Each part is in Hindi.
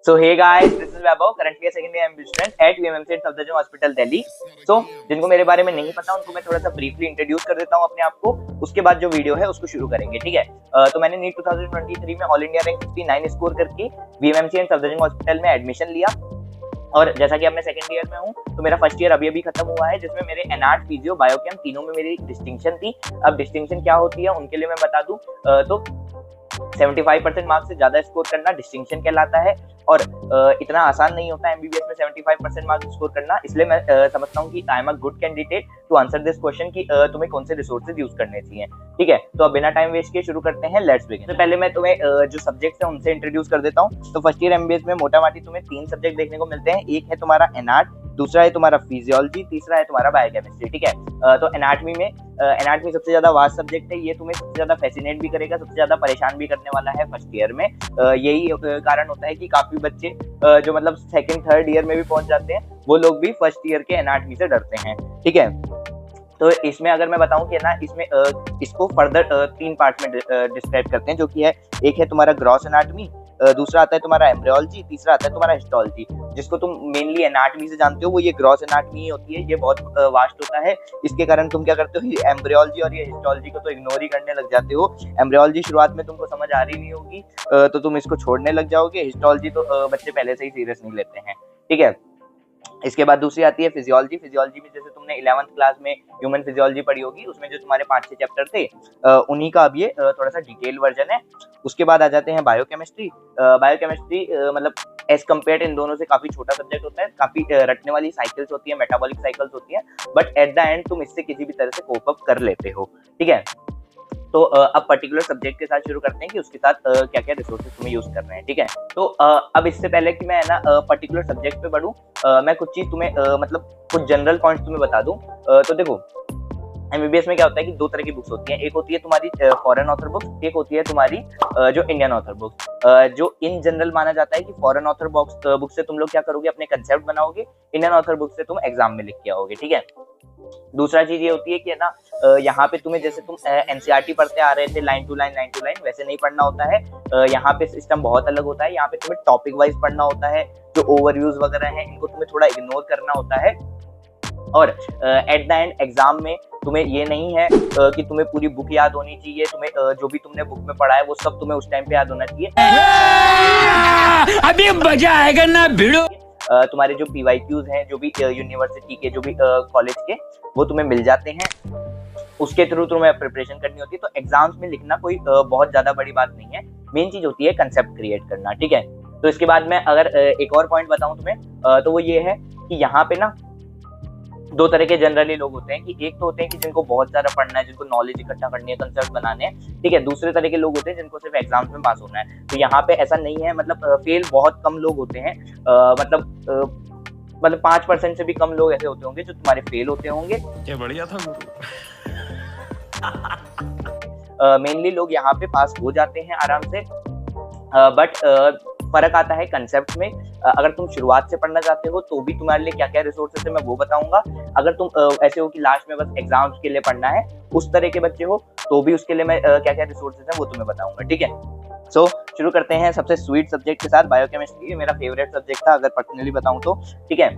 So hey guys, this is Vaibhav, currently a second year MBA student at UMMC Safdarjung hospital Delhi. So जिनको मेरे बारे में नहीं पता उनको मैं थोड़ा सा ब्रीफली इंट्रोड्यूस कर देता हूँ अपने आप को, उसके बाद जो वीडियो है उसको शुरू करेंगे, ठीक है। तो मैंने नीट 2023 में ऑल इंडिया रैंक 59 स्कोर करके बीएमएमसी सफदरजंग हॉस्पिटल में एडमिशन लिया। और जैसा कि अब मैं सेकंड ईयर में हूँ तो मेरा फर्स्ट ईयर अभी खत्म हुआ है, जिसमें मेरे एनआर्ट, फिजियो, बायोकेम तीनों में मेरी डिस्टिंक्शन थी। अब डिस्टिंक्शन क्या होती है उनके लिए मैं बता दूं तो 75% मार्क्स से ज्यादा स्कोर करना डिस्टिंक्शन कहलाता है। और इतना आसान नहीं होता एमबीबीएस में 75% मार्क्स स्कोर करना, इसलिए मैं समझता हूँ कि I am a good candidate to answer this question कि तुम्हें कौन से रिसोर्सेज यूज करने चाहिए, ठीक है। तो अब बिना टाइम वेस्ट किए शुरू करते हैं, लेट्स बिगिन। तो पहले मैं तुम्हें जो सब्जेक्ट्स हैं उनसे इंट्रोड्यूस कर देता हूँ। तो फर्स्ट ईयर एमबीबीएस में मोटा माटी तुम्हें 3 सब्जेक्ट देखने को मिलते हैं। एक है तुम्हारा एनआर्ट, दूसरा है तुम्हारा फिजियोलॉजी, तीसरा है तुम्हारा बायोकेमिस्ट्री, ठीक है। तो एनाटॉमी में एनाटॉमी सबसे ज्यादा वास्ट सब्जेक्ट है, ये तुम्हें सबसे ज्यादा फैसिनेट भी करेगा, सबसे ज्यादा परेशान भी करने वाला है फर्स्ट ईयर में। यही कारण होता है कि काफी बच्चे जो मतलब सेकंड थर्ड ईयर में भी पहुंच जाते हैं, वो लोग भी फर्स्ट ईयर के एनाटॉमी से डरते हैं, ठीक है। तो इसमें अगर मैं बताऊं कि ना इसमें इसको फर्दर 3 पार्ट में डिस्क्राइब करते हैं, जो कि है एक है तुम्हारा ग्रॉस एनाटॉमी, दूसरा आता है तुम्हारा एम्ब्रियोलॉजी, तीसरा आता है तुम्हारा हिस्टोलॉजी। जिसको तुम मेनली एनाटॉमी से जानते हो वो ये ग्रॉस एनाटॉमी ही होती है, ये बहुत वास्ट होता है। इसके कारण तुम क्या करते हो, ये एम्ब्रियोलॉजी और ये हिस्टोलॉजी को तो इग्नोर ही करने लग जाते हो। एम्ब्रियोलॉजी शुरुआत में तुमको समझ आ रही नहीं होगी तो तुम इसको छोड़ने लग जाओगे। हिस्टोलॉजी तो बच्चे पहले से ही सीरियस नहीं लेते हैं, ठीक है। इसके बाद दूसरी आती है फिजियोलॉजी। फिजियोलॉजी में जैसे तुमने 11th क्लास में ह्यूमन फिजियोलॉजी पढ़ी होगी, उसमें जो तुम्हारे 5-6 चैप्टर थे उन्हीं का अब ये थोड़ा सा डिटेल वर्जन है। उसके बाद आ जाते हैं बायोकेमिस्ट्री। बायोकेमिस्ट्री मतलब एज कम्पेयर इन दोनों से काफी छोटा सब्जेक्ट होता है, काफी रटने वाली साइकिल्स होती है, मेटाबॉलिक साइकिल्स होती है, बट एट द एंड तुम इससे किसी भी तरह से कोप अप कर लेते हो, ठीक है। तो अब पर्टिकुलर सब्जेक्ट के साथ शुरू करते हैं कि उसके साथ क्या क्या रिसोर्सेज तुम्हें यूज कर रहे हैं, ठीक है। तो अब इससे पहले कि मैं ना पर्टिकुलर सब्जेक्ट पे बढ़ूं, मैं कुछ चीज तुम्हें मतलब कुछ जनरल पॉइंट्स तुम्हें बता दूं। तो देखो एमबीबीएस में क्या होता है कि 2 तरह की बुक्स होती हैं। एक होती है तुम्हारी फॉरेन ऑथर बुक्स, एक होती है तुम्हारी जो इंडियन ऑथर बुक्स। जो इन जनरल माना जाता है कि फॉरेन ऑथर बुक से तुम लोग क्या करोगे, अपने कंसेप्ट बनाओगे, इंडियन ऑथर बुक से तुम एग्जाम में लिख के आओगे, ठीक है। दूसरा चीज ये होती है कि है ना यहाँ पे तुम्हें जैसे तुम एनसीईआरटी पढ़ते आ रहे थे लाइन टू लाइन वैसे नहीं पढ़ना होता है। यहाँ पे सिस्टम बहुत अलग होता है। यहाँ पे तुम्हें टॉपिक वाइज पढ़ना होता है, जो ओवरव्यूज वगैरह हैं इनको तुम्हें थोड़ा इग्नोर करना होता है। और एट द एंड एग्जाम में तुम्हें ये नहीं है कि तुम्हें पूरी बुक याद होनी चाहिए, तुम्हें जो भी तुमने बुक में पढ़ा है वो सब तुम्हें उस टाइम पे याद होना चाहिए। अभी मजा आएगा ना भिड़ो। तुम्हारे जो पीवाईक्यूज हैं, जो भी यूनिवर्सिटी के, जो भी कॉलेज के, वो तुम्हें मिल जाते हैं, उसके थ्रू तुम्हें प्रिपरेशन करनी होती है। तो एग्जाम्स में लिखना कोई बहुत ज्यादा बड़ी बात नहीं है, मेन चीज होती है कंसेप्ट क्रिएट करना, ठीक है। तो इसके बाद मैं अगर एक और पॉइंट बताऊं तुम्हें तो वो ये है कि यहाँ पे ना 2 तरह के जनरली लोग होते हैं, कि एक तो होते हैं कि जिनको बहुत सारा पढ़ना है, जिनको नॉलेज इकट्ठा करनी है, कंसेप्ट बनाने हैं, ठीक है। दूसरे तरह के लोग होते हैं जिनको सिर्फ एग्जाम्स में पास होना है। तो यहाँ पे ऐसा नहीं है, मतलब फेल बहुत कम लोग होते हैं, मतलब 5% से भी कम लोग ऐसे होते होंगे जो तुम्हारे फेल होते होंगे। क्या बढ़िया था गुरु। मेनली लोग यहाँ पे पास हो जाते हैं आराम से, बट फर्क आता है कंसेप्ट में। अगर तुम शुरुआत से पढ़ना चाहते हो तो भी तुम्हारे लिए क्या क्या रिसोर्सेस है मैं वो बताऊंगा। अगर तुम ऐसे हो कि लास्ट में बस एग्जाम्स के लिए पढ़ना है, उस तरह के बच्चे हो, तो भी उसके लिए मैं क्या क्या रिसोर्सेस है वो तुम्हें बताऊंगा, ठीक है। सो शुरू करते हैं सबसे स्वीट सब्जेक्ट के साथ। बायोकेमिस्ट्री मेरा फेवरेट सब्जेक्ट था अगर पर्सनली बताऊं तो, ठीक है।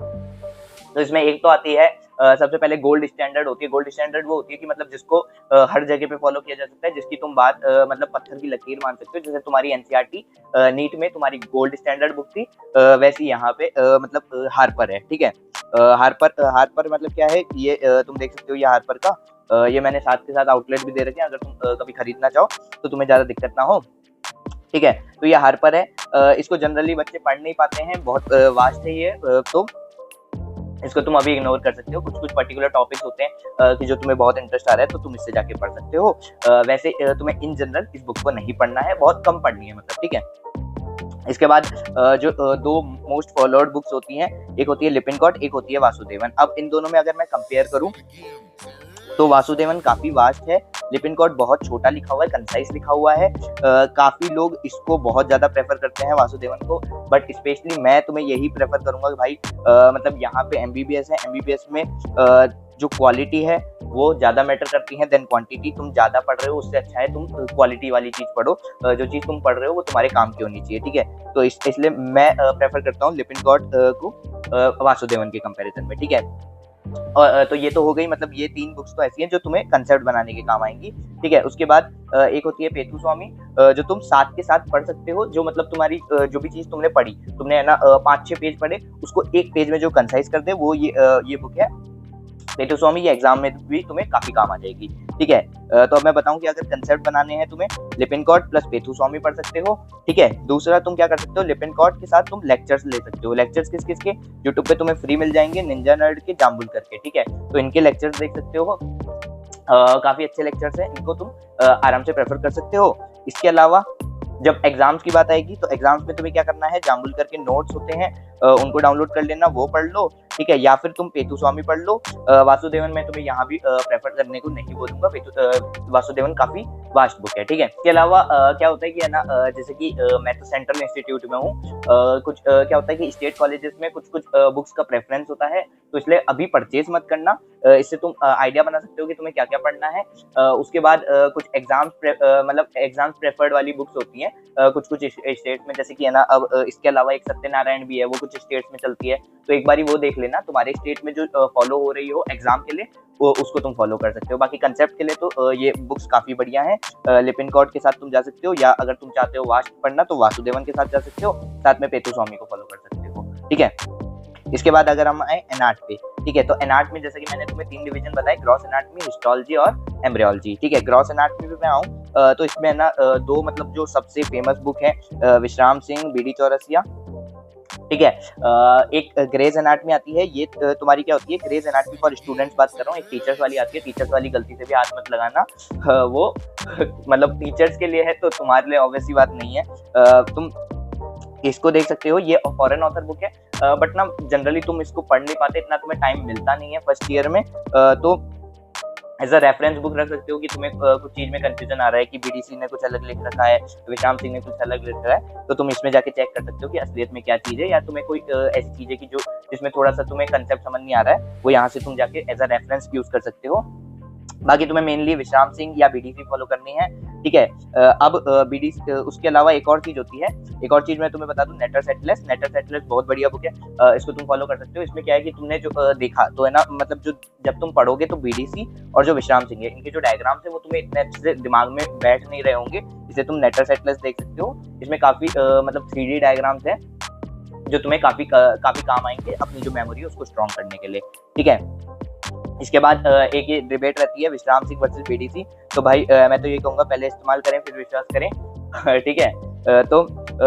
तो इसमें एक तो आती है सबसे पहले गोल्ड स्टैंडर्ड होती है। गोल्ड स्टैंडर्ड वो होती है कि मतलब जिसको हर जगह पे फॉलो किया जा सकता है, जिसकी तुम बात मतलब पत्थर की लकीर मान सकते हो। जैसे तुम्हारी एनसीईआरटी नीट में तुम्हारी गोल्ड स्टैंडर्ड बुक थी, वैसी यहाँ पे मतलब हार्पर है, ठीक है। हार्पर मतलब क्या है, ये तुम देख सकते हो ये हार्पर का ये मैंने साथ के साथ आउटलेट भी दे रखे हैं, अगर तुम कभी खरीदना चाहो तो तुम्हें ज्यादा दिक्कत ना हो, ठीक है। तो ये हार्पर है, इसको जनरली बच्चे पढ़ नहीं पाते हैं, बहुत वास्ट है ये, तो इसको तुम अभी इग्नोर कर सकते हो। कुछ कुछ पर्टिकुलर टॉपिक्स होते हैं कि जो तुम्हें बहुत इंटरेस्ट आ रहा है तो तुम इससे जाके पढ़ सकते हो। वैसे तुम्हें इन जनरल इस बुक को नहीं पढ़ना है, बहुत कम पढ़नी है मतलब, ठीक है। इसके बाद जो 2 मोस्ट फॉलोड बुक्स होती हैं, एक होती है लिपिनकॉट, एक होती है वासुदेवन। अब इन दोनों में अगर मैं कंपेयर करूं तो वासुदेवन काफी वास्ट है, लिपिनकॉट बहुत छोटा लिखा हुआ है, कंसाइज लिखा हुआ है। काफी लोग इसको बहुत ज्यादा प्रेफर करते हैं वासुदेवन को, बट स्पेशली मैं तुम्हें यही प्रेफर करूंगा कि भाई मतलब यहाँ पे एमबीबीएस है, एमबीबीएस में जो क्वालिटी है वो ज्यादा मैटर करती हैं देन क्वांटिटी। तुम ज्यादा पढ़ रहे हो उससे अच्छा है तुम क्वालिटी वाली चीज पढ़ो, जो चीज तुम पढ़ रहे हो वो तुम्हारे काम की होनी चाहिए, ठीक है। तो इसलिए मैं प्रेफर करता हूँ लिपिनकॉट को वासुदेवन के कंपैरिजन में, ठीक है। और तो ये तो हो गई, मतलब ये 3 बुक्स तो ऐसी हैं जो तुम्हें कंसेप्ट बनाने के काम आएंगी, ठीक है। उसके बाद एक होती है पेथुस्वामी, जो तुम साथ के साथ पढ़ सकते हो, जो मतलब तुम्हारी जो भी चीज तुमने पढ़ी, तुमने है ना 5-6 पेज पढ़े, उसको एक पेज में जो कंसाइज कर दे, वो ये बुक है पेथुस्वामी। ये एग्जाम में भी तुम्हें काफी काम आ जाएगी, ठीक है। तो अब मैं बताऊं कि अगर कंसेप्ट बनाने हैं तुम्हें, लिपिनकॉट प्लस पेथुस्वामी पढ़ सकते हो, ठीक है। दूसरा तुम क्या कर सकते हो, लिपिनकॉट के साथ तुम लेक्चर्स ले सकते हो। लेक्चर्स किस किस के, यूट्यूब पे तुम्हें फ्री मिल जाएंगे, निंजा नर्ड के, जाम्बुल करके, ठीक है। तो इनके लेक्चर्स देख सकते हो, काफी अच्छे लेक्चर्स हैं, इनको तुम आराम से प्रेफर कर सकते हो। इसके अलावा जब एग्जाम्स की बात आएगी तो एग्जाम्स में तुम्हें क्या करना है, जाम्बुल करके नोट्स होते हैं, उनको डाउनलोड कर लेना, वो पढ़ लो, ठीक है। या फिर तुम पेथुस्वामी पढ़ लो। वासुदेवन में तुम्हें यहाँ भी प्रेफर करने को नहीं बोलूंगा, वासुदेवन काफी वास्ट बुक है, ठीक है। इसके अलावा क्या होता है कि है ना, जैसे कि मैं तो सेंट्रल इंस्टीट्यूट में हूँ, कुछ क्या होता है कि स्टेट कॉलेजेस में कुछ कुछ बुक्स का प्रेफरेंस होता है, तो इसलिए अभी परचेज मत करना। इससे तुम आइडिया बना सकते हो कि तुम्हें क्या क्या पढ़ना है। उसके बाद कुछ मतलब एग्जाम्स प्रेफर्ड वाली बुक्स होती हैं कुछ कुछ स्टेट्स में, जैसे कि है ना, अब इसके अलावा एक सत्यनारायण भी है, वो कुछ स्टेट्स में चलती है, तो एक बारी वो देख लेना, तुम्हारे स्टेट में जो फॉलो हो रही हो एग्जाम के लिए, वो उसको तुम फॉलो कर सकते हो। बाकी कंसेप्ट के लिए तो ये बुक्स काफी बढ़िया है। लिपिनकॉट के साथ तुम जा सकते हो, या अगर तुम चाहते हो वास्ट पढ़ना तो वासुदेवन के साथ जा सकते हो, साथ में पेथुस्वामी को फॉलो कर सकते हो, ठीक है। इसके बाद अगर हम आए एनार्ट पे, ठीक है, तो एनार्ट में जैसे कि मैंने तुम्हें 3 डिवीजन बताए, ग्रॉस एनाटमी, हिस्टोलॉजी और एम्ब्रियोलॉजी, ठीक है। ग्रॉस एनाटमी पे मैं आऊँ तो इसमें ना 2 मतलब जो सबसे फेमस बुक है, विश्राम सिंह, बीडी चौरसिया, ठीक है। एक ग्रेज एनाटमी आती है, ये तुम्हारी क्या होती है, ग्रेज एनाटमी फॉर स्टूडेंट्स बात कर रहा हूँ, एक टीचर्स वाली आती है, टीचर्स वाली गलती से भी हाथ मत लगाना, वो मतलब टीचर्स के लिए है तो तुम्हारे लिए ऑब्वियसली बात नहीं है। तुम इसको देख सकते हो, ये फॉरेन ऑथर बुक है, बट ना जनरली तुम इसको पढ़ नहीं पाते, इतना तुम्हें टाइम मिलता नहीं है फर्स्ट ईयर में, तो एज अ रेफरेंस बुक रख सकते हो कि तुम्हें कुछ चीज में कंफ्यूजन आ रहा है कि बीडीसी ने कुछ अलग लिख रखा है, विश्राम सिंह ने कुछ अलग लिख रखा है, तो तुम इसमें जाके चेक कर सकते हो कि असलियत में क्या चीज है, या तुम्हें कोई ऐसी चीज है कि जो जिसमें थोड़ा सा तुम्हें कंसेप्ट समझ नहीं आ रहा है, वो यहाँ से तुम जाके एज अ रेफरेंस यूज कर सकते हो। बाकी तुम्हें मेनली विश्राम सिंह या बीडीसी फॉलो करनी है, ठीक है। अब बीडीसी उसके अलावा एक और चीज होती है, एक और चीज मैं तुम्हें बता दूं, नेटर सेटलेस। नेटर सेटलेस बहुत बढ़िया बुक है, इसको तुम फॉलो कर सकते हो। इसमें क्या है कि तुमने जो देखा तो है ना, मतलब जो जब तुम पढ़ोगे तो बीडीसी और जो विश्राम सिंह है, इनके जो डायग्राम्स है वो तुम्हें इतने अच्छे से दिमाग में बैठ नहीं रहे होंगे, इसलिए तुम नेटर सेटलेस देख सकते हो। इसमें काफी मतलब 3D डायग्राम्स है जो तुम्हें काफी काम आएंगे अपनी जो मेमोरी है उसको स्ट्रॉन्ग करने के लिए, ठीक है। इसके बाद एक ये डिबेट रहती है विश्राम सिंह वर्सेस बीडीसी, तो भाई मैं तो ये कहूंगा पहले इस्तेमाल करें फिर विश्वास करें, ठीक है। तो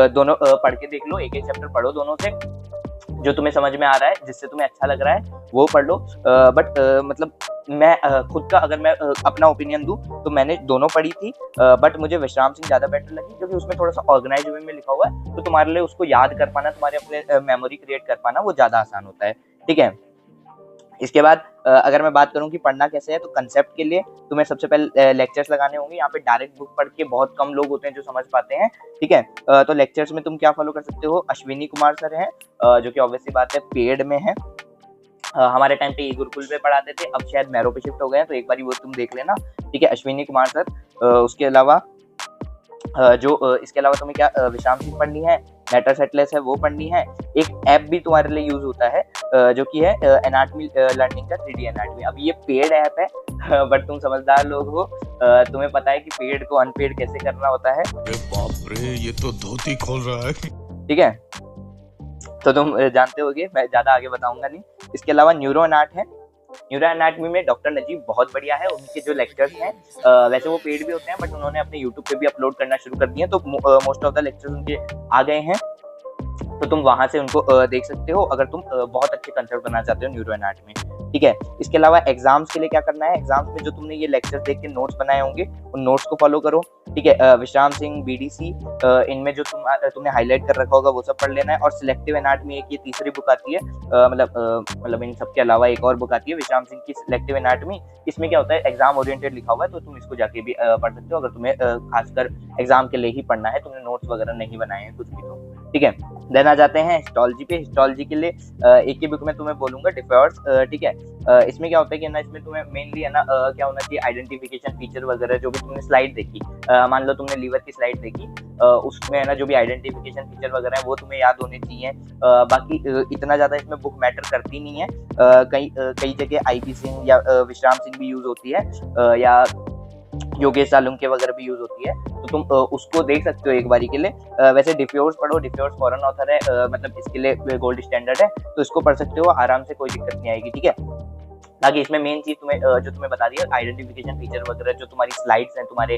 दोनों पढ़ के देख लो, एक एक चैप्टर पढ़ो दोनों से, जो तुम्हें समझ में आ रहा है, जिससे तुम्हें अच्छा लग रहा है वो पढ़ लो। बट मतलब मैं खुद का अगर मैं अपना ओपिनियन दूं तो मैंने दोनों पढ़ी थी, बट मुझे विश्राम सिंह ज्यादा बेटर लगी, क्योंकि उसमें थोड़ा सा ऑर्गेनाइज वे में लिखा हुआ है, तो तुम्हारे लिए उसको याद कर पाना, तुम्हारे अपने मेमोरी क्रिएट कर पाना वो ज्यादा आसान होता है, ठीक है। इसके बाद अगर मैं बात करूं कि पढ़ना कैसे है, तो कंसेप्ट के लिए तुम्हें सबसे पहले लेक्चर्स लगाने होंगे। यहाँ पे डायरेक्ट बुक पढ़ के बहुत कम लोग होते हैं जो समझ पाते हैं, ठीक है। तो लेक्चर्स में तुम क्या फॉलो कर सकते हो, अश्विनी कुमार सर हैं, जो कि ऑब्वियसली बात है पेड में है, हमारे टाइम पे गुरुकुल पे पढ़ाते थे, अब शायद मैरो पे शिफ्ट हो गए हैं, तो एक बार वो तुम देख लेना, ठीक है, अश्विनी कुमार सर। उसके अलावा इसके अलावा तुम्हें क्या विश्राम सिंह पढ़नी है, नेटर सेटलेस है वो पढ़नी है। एक ऐप भी तुम्हारे लिए यूज होता है, जो कि है एनाटमी लर्निंग का 3D एनाटमी। अब ये पेड ऐप है, बट तुम समझदार लोग हो, तुम्हें पता है कि पेड को अनपेड कैसे करना होता है। बाप रे, ये तो धोती खोल रहा है, ठीक है, तो तुम जानते होगे, मैं ज्यादा आगे बताऊंगा नहीं। इसके अलावा न्यूरो एनाट है, न्यूरो एनाटमी में डॉक्टर नजीब बहुत बढ़िया है, उनके जो लेक्चर्स हैं वैसे वो पेड भी होते हैं, बट उन्होंने अपने यूट्यूब पे भी अपलोड करना शुरू कर दिए, तो मोस्ट ऑफ द लेक्चर्स उनके आ गए हैं, तो तुम वहां से उनको देख सकते हो अगर तुम बहुत अच्छे कंसेप्ट बनाना चाहते हो न्यूरो एनाटमी, ठीक है। इसके अलावा एग्जाम्स के लिए क्या करना है, एग्जाम्स में जो तुमने ये लेक्चर्स देख के नोट्स बनाए होंगे उन नोट्स को फॉलो करो, ठीक है। विश्राम सिंह, बीडीसी, इनमें जो तुमने हाईलाइट कर रखा होगा वो सब पढ़ लेना है। और सिलेक्टिव एनाटमी एक ये तीसरी बुक आती है, मतलब इन सब के अलावा एक और बुक आती है विश्राम सिंह की सिलेक्टिव एनाटमी। इसमें क्या होता है, एग्जाम ओरिएंटेड लिखा हुआ है, तो तुम इसको जाके भी पढ़ सकते हो अगर तुम्हें खासकर एग्जाम के लिए ही पढ़ना है, तुमने नोट्स वगैरह नहीं बनाए हैं कुछ भी, तो ठीक है। देन आ जाते हैं हिस्टोलॉजी पे। हिस्टोलॉजी के लिए एक ही बुक में तुम्हें बोलूंगा डिफॉर्ट्स, ठीक है। इसमें क्या होता है कि ना इसमें तुम्हें मेनली है ना क्या होना चाहिए, आइडेंटिफिकेशन फीचर वगैरह जो भी तुमने स्लाइड देखी, मान लो तुमने लीवर की स्लाइड देखी, उसमें है ना जो भी आइडेंटिफिकेशन फीचर वगैरह है वो तुम्हें याद होने चाहिए। बाकी इतना ज्यादा इसमें बुक मैटर करती नहीं है। कई जगह आईपी सिंह या विश्राम सिंह भी यूज होती है, या योगेश सालुंके वगैरह भी यूज होती है, तो तुम उसको देख सकते हो एक बारी के लिए। वैसे डिफ्योर्स पढ़ो, डिफ्योर्स फॉरेन ऑथर है, मतलब इसके लिए गोल्ड स्टैंडर्ड है, तो इसको पढ़ सकते हो आराम से, कोई दिक्कत नहीं आएगी, ठीक है। बाकी इसमें मेन चीज तुम्हें जो तुम्हें बता दी है, आइडेंटिफिकेशन फीचर वगैरह जो तुम्हारी स्लाइड्स हैं तुम्हारे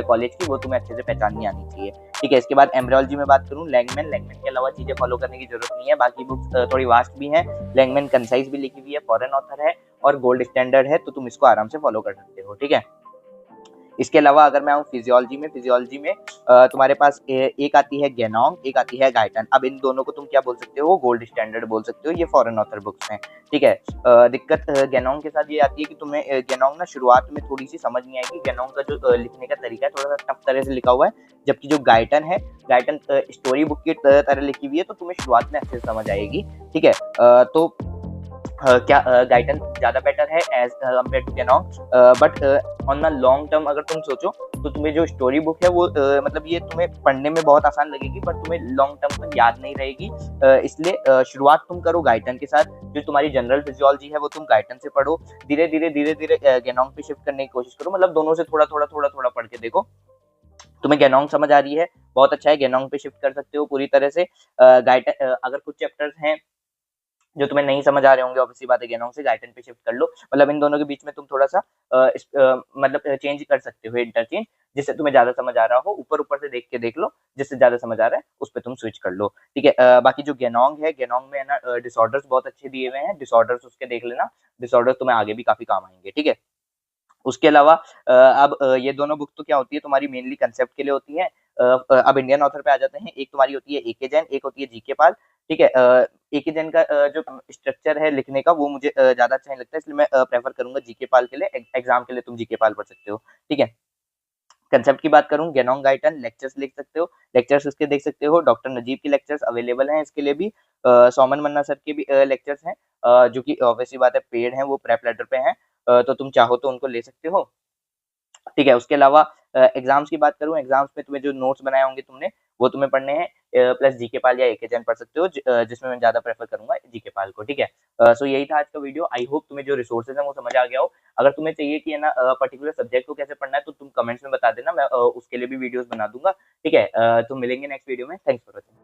कॉलेज की, वो तुम्हें अच्छे से पहचाननी आनी चाहिए, ठीक है। इसके बाद एम्ब्रियोलॉजी में बात करूं, लैंगमैन के अलावा चीजें फॉलो करने की जरूरत नहीं है, बाकी बुक्स थोड़ी वास्ट भी है। लैंगमैन कंसाइज भी लिखी हुई है, फॉरेन ऑथर है और गोल्ड स्टैंडर्ड है, तो तुम इसको आराम से फॉलो कर सकते हो, ठीक है। इसके अलावा अगर मैं आऊँ फिजियोलॉजी में तुम्हारे पास एक आती है गेनोंग, एक आती है गाइटन। अब इन दोनों को तुम क्या बोल सकते हो, गोल्ड स्टैंडर्ड बोल सकते हो, ये फॉरेन ऑथर बुक्स हैं, ठीक है। दिक्कत गेनोंग के साथ ये आती है कि तुम्हें गेनोंग ना शुरुआत में थोड़ी सी समझ नहीं आएगी। गेनोंग का जो लिखने का तरीका है थोड़ा सा टफ तरह से लिखा हुआ है, जबकि जो गाइटन है, गाइटन स्टोरी बुक की तरह लिखी हुई है, तो तुम्हें शुरुआत में अच्छे से समझ आएगी, ठीक है। तो क्या गाइडन ज़्यादा बेटर है एज कम्पेयर टू गेनोंग, but on the long term अगर तुम सोचो तो तुम्हें जो स्टोरी बुक है वो मतलब ये तुम्हें पढ़ने में बहुत आसान लगेगी, बट तुम्हें लॉन्ग टर्म तक याद नहीं रहेगी। इसलिए शुरुआत तुम करो गाइडन के साथ, जो तुम्हारी जनरल फिजियोलॉजी है वो तुम गाइडन से पढ़ो, धीरे धीरे गेनोंग पे शिफ्ट करने की कोशिश करो, मतलब दोनों से थोड़ा थोड़ा पढ़ के देखो। तुम्हें गेनोंग समझ आ रही है, बहुत अच्छा है, गेनोंग पे शिफ्ट कर सकते हो पूरी तरह से। गाइडन अगर कुछ चैप्टर्स हैं जो तुम्हें नहीं समझ आ रहे होंगे, ऑब्वियसली बात है, गेनोंग से गाइडन पे शिफ्ट कर लो, मतलब इन दोनों के बीच में तुम थोड़ा सा मतलब चेंज कर सकते हो, इंटरचेंज, जिससे तुम्हें ज्यादा समझ आ रहा हो, ऊपर से देख के देख लो, जिससे ज्यादा समझ आ रहा है उस पर तुम स्विच कर लो, ठीक है। बाकी जो गेनोंग है, गेनोंग में है ना डिसऑर्डर्स बहुत अच्छे दिए हुए हैं, डिसऑर्डर्स उसके देख लेना, डिसऑर्डर्स तुम्हें आगे भी काफी काम आएंगे, ठीक है। उसके अलावा अब ये दोनों बुक तो क्या होती है तुम्हारी मेनली कंसेप्ट के लिए होती है। अब इंडियन ऑथर पे आ जाते हैं, एक तुम्हारी होती है एके जैन, एक होती है जीके पाल, ठीक है। एके जैन का जो स्ट्रक्चर है लिखने का वो मुझे ज्यादा अच्छा नहीं लगता, इसलिए मैं प्रेफर करूंगा जीके पाल के लिए, एग्जाम के लिए तुम जीके पाल पढ़ सकते हो, ठीक है। कंसेप्ट की बात करूं, गेनोंग गाइटन लेक्चर्स लिख सकते हो, लेक्चर्स उसके देख सकते हो, डॉक्टर नजीब की लेक्चर्स अवेलेबल हैं इसके लिए भी, सोमन मन्ना सर के भी लेक्चर्स हैं, जो कि ऑब्वियसली बात है पेड हैं, वो प्रेप लेटर पे हैं, तो तुम चाहो तो उनको ले सकते हो, ठीक है। उसके अलावा एग्जाम्स की बात करूं, एग्जाम्स में तुम्हें जो नोट्स बनाए होंगे तुमने वो तुम्हें पढ़ने हैं, प्लस जीके पाल या एके जैन पढ़ सकते हो, जिसमें मैं ज्यादा प्रेफर करूंगा जीके पाल को, ठीक है। सो यही था आज का वीडियो, आई होप तुम्हें जो रिसोर्सेज है वो समझ आ गया हो। अगर तुम्हें चाहिए कि है ना पर्टिकुलर सब्जेक्ट को कैसे पढ़ना है तो तुम कमेंट्स में बता देना, मैं उसके लिए भी वीडियोस बना दूंगा, ठीक है। तो मिलेंगे नेक्स्ट वीडियो में, थैंक्स फॉर वॉचिंग।